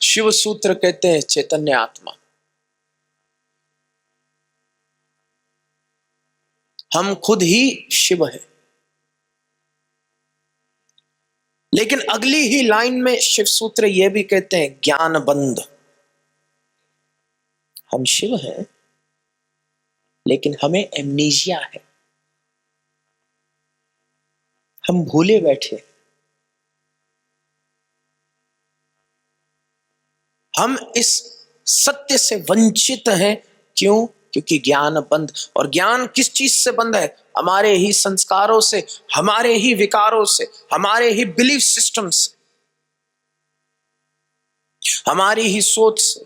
शिव सूत्र कहते हैं चैतन्य आत्मा। हम खुद ही शिव हैं। लेकिन अगली ही लाइन में शिव सूत्र यह भी कहते हैं ज्ञान बंद। हम शिव हैं लेकिन हमें एमनीजिया है, हम भूले बैठे। हम इस सत्य से वंचित हैं। क्यों? क्योंकि ज्ञान बंद। और ज्ञान किस चीज से बंद है? हमारे ही संस्कारों से, हमारे ही विकारों से, हमारे ही बिलीफ सिस्टम से, हमारी ही सोच से,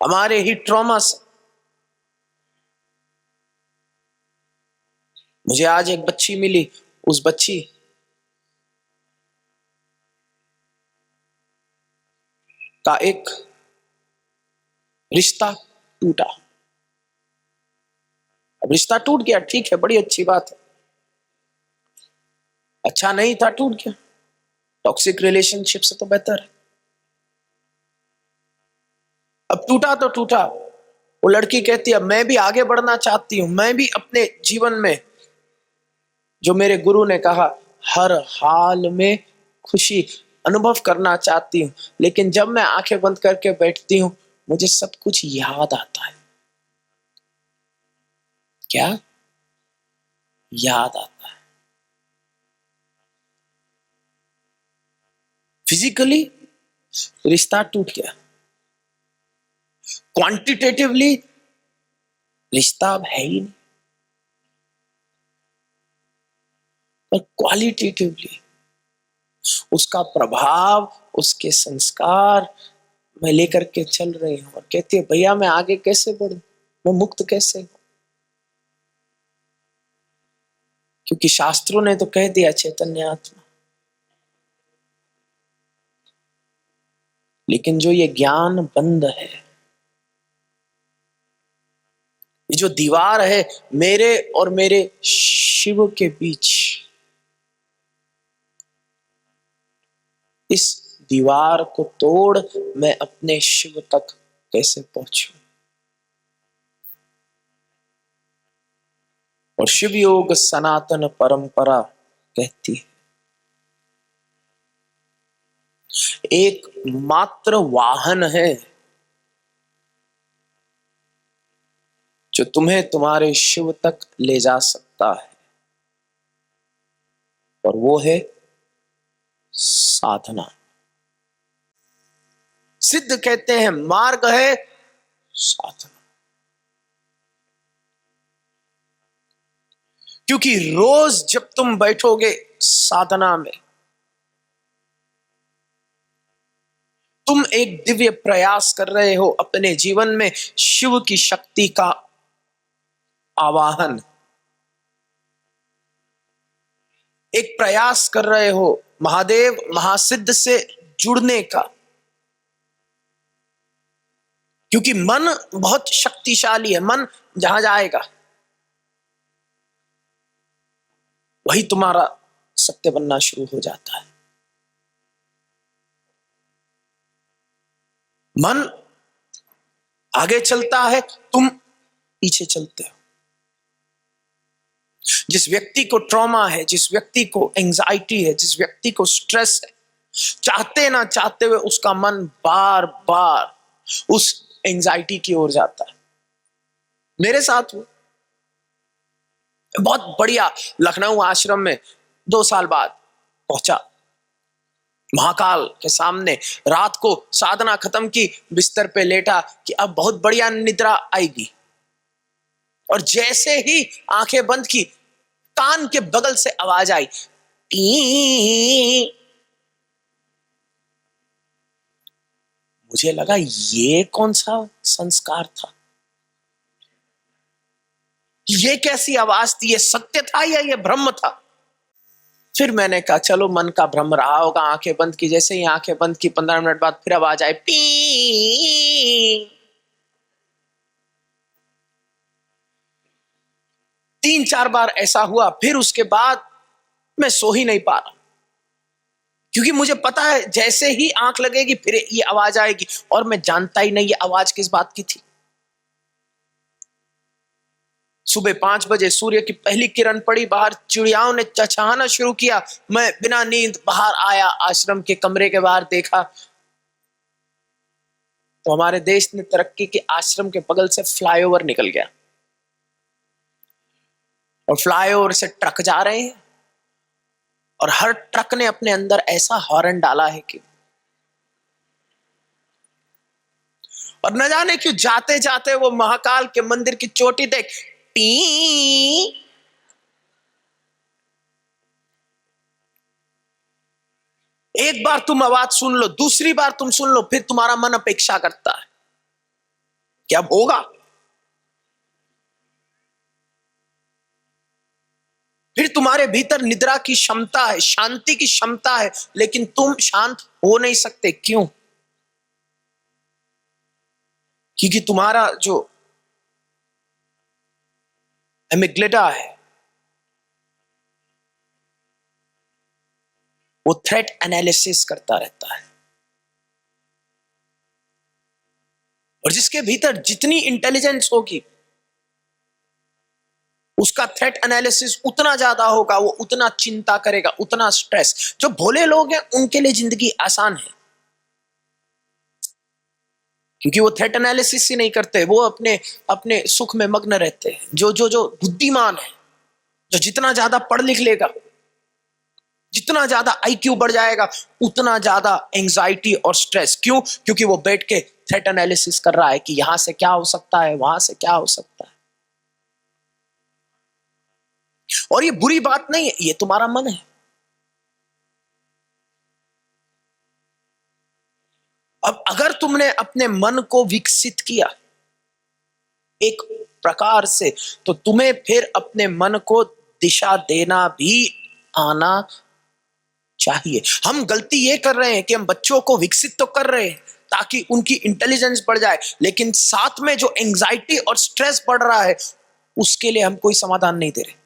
हमारे ही ट्रॉमा से। मुझे आज एक बच्ची मिली, उस बच्ची का एक रिश्ता टूटा। अब रिश्ता टूट गया, ठीक है, बड़ी अच्छी बात है। अच्छा नहीं था, टूट गया। टॉक्सिक रिलेशनशिप से तो बेहतर है। अब टूटा तो टूटा। वो लड़की कहती है मैं भी आगे बढ़ना चाहती हूं, मैं भी अपने जीवन में, जो मेरे गुरु ने कहा, हर हाल में खुशी अनुभव करना चाहती हूं। लेकिन जब मैं आंखें बंद करके बैठती हूं, मुझे सब कुछ याद आता है। क्या याद आता है? फिजिकली रिश्ता टूट गया, क्वांटिटेटिवली रिश्ता अब है ही नहीं, पर क्वालिटेटिवली उसका प्रभाव, उसके संस्कार मैं लेकर के चल रही हूं। और कहती है भैया मैं आगे कैसे बढ़ूं, मैं मुक्त कैसे हूं? क्योंकि शास्त्रों ने तो कह दिया चैतन्य आत्मा। लेकिन जो ये ज्ञान बंद है, ये जो दीवार है मेरे और मेरे शिव के बीच, इस दीवार को तोड़ मैं अपने शिव तक कैसे पहुंचूं? और शिव योग सनातन परंपरा कहती है एक मात्र वाहन है जो तुम्हें तुम्हारे शिव तक ले जा सकता है, और वो है साधना। सिद्ध कहते हैं मार्ग है साधना। क्योंकि रोज जब तुम बैठोगे साधना में, तुम एक दिव्य प्रयास कर रहे हो अपने जीवन में शिव की शक्ति का आवाहन, एक प्रयास कर रहे हो महादेव महासिद्ध से जुड़ने का। क्योंकि मन बहुत शक्तिशाली है, मन जहां जाएगा वही तुम्हारा सत्य बनना शुरू हो जाता है। मन आगे चलता है, तुम पीछे चलते हो। जिस व्यक्ति को ट्रॉमा है, जिस व्यक्ति को एंजाइटी है, जिस व्यक्ति को स्ट्रेस है, चाहते ना चाहते हुए उसका मन बार बार उस एंजाइटी की ओर जाता है। मेरे साथ हुआ बहुत बढ़िया। लखनऊ आश्रम में 2 साल बाद पहुंचा, महाकाल के सामने रात को साधना खत्म की, बिस्तर पे लेटा कि अब बहुत बढ़िया निद्रा आएगी। और जैसे ही आंखें बंद की, कान के बगल से आवाज आई, मुझे लगा ये कौन सा संस्कार था, ये कैसी आवाज थी, ये सत्य था या ये भ्रम था? फिर मैंने कहा चलो मन का भ्रम रहा होगा। आंखें बंद की, जैसे ही आंखें बंद की 15 मिनट बाद फिर आवाज आई, पी। 3-4 बार ऐसा हुआ। फिर उसके बाद मैं सो ही नहीं पा रहा। क्योंकि मुझे पता है जैसे ही आंख लगेगी फिर ये आवाज आएगी, और मैं जानता ही नहीं ये आवाज किस बात की थी। सुबह 5 बजे सूर्य की पहली किरण पड़ी, बाहर चिड़ियाओं ने चहचहाना शुरू किया। मैं बिना नींद बाहर आया, आश्रम के कमरे के बाहर देखा तो हमारे देश ने तरक्की के आश्रम के बगल से फ्लाईओवर निकल गया, और फ्लाईओवर से ट्रक जा रहे हैं, और हर ट्रक ने अपने अंदर ऐसा हॉर्न डाला है कि, और न जाने क्यों जाते जाते वो महाकाल के मंदिर की चोटी देख टी। एक बार तुम आवाज सुन लो, दूसरी बार तुम सुन लो, फिर तुम्हारा मन अपेक्षा करता है कि अब होगा। फिर तुम्हारे भीतर निद्रा की क्षमता है, शांति की क्षमता है, लेकिन तुम शांत हो नहीं सकते। क्यों? क्योंकि तुम्हारा जो एमिग्डाला है वो थ्रेट एनालिसिस करता रहता है, और जिसके भीतर जितनी इंटेलिजेंस होगी उसका थ्रेट एनालिसिस उतना ज्यादा होगा, वो उतना चिंता करेगा, उतना स्ट्रेस। जो भोले लोग हैं उनके लिए जिंदगी आसान है, क्योंकि वो थ्रेट एनालिसिस ही नहीं करते, वो अपने अपने सुख में मग्न रहते हैं। जो बुद्धिमान है, जो जितना ज्यादा पढ़ लिख लेगा, जितना ज्यादा आईक्यू बढ़ जाएगा, उतना ज्यादा एंजाइटी और स्ट्रेस। क्यों? क्योंकि वो बैठ के थ्रेट एनालिसिस कर रहा है कि यहां से क्या हो सकता है, वहां से क्या हो सकता है। और ये बुरी बात नहीं है, ये तुम्हारा मन है। अब अगर तुमने अपने मन को विकसित किया एक प्रकार से, तो तुम्हें फिर अपने मन को दिशा देना भी आना चाहिए। हम गलती ये कर रहे हैं कि हम बच्चों को विकसित तो कर रहे हैं ताकि उनकी इंटेलिजेंस बढ़ जाए, लेकिन साथ में जो एंजाइटी और स्ट्रेस बढ़ रहा है उसके लिए हम कोई समाधान नहीं दे रहे।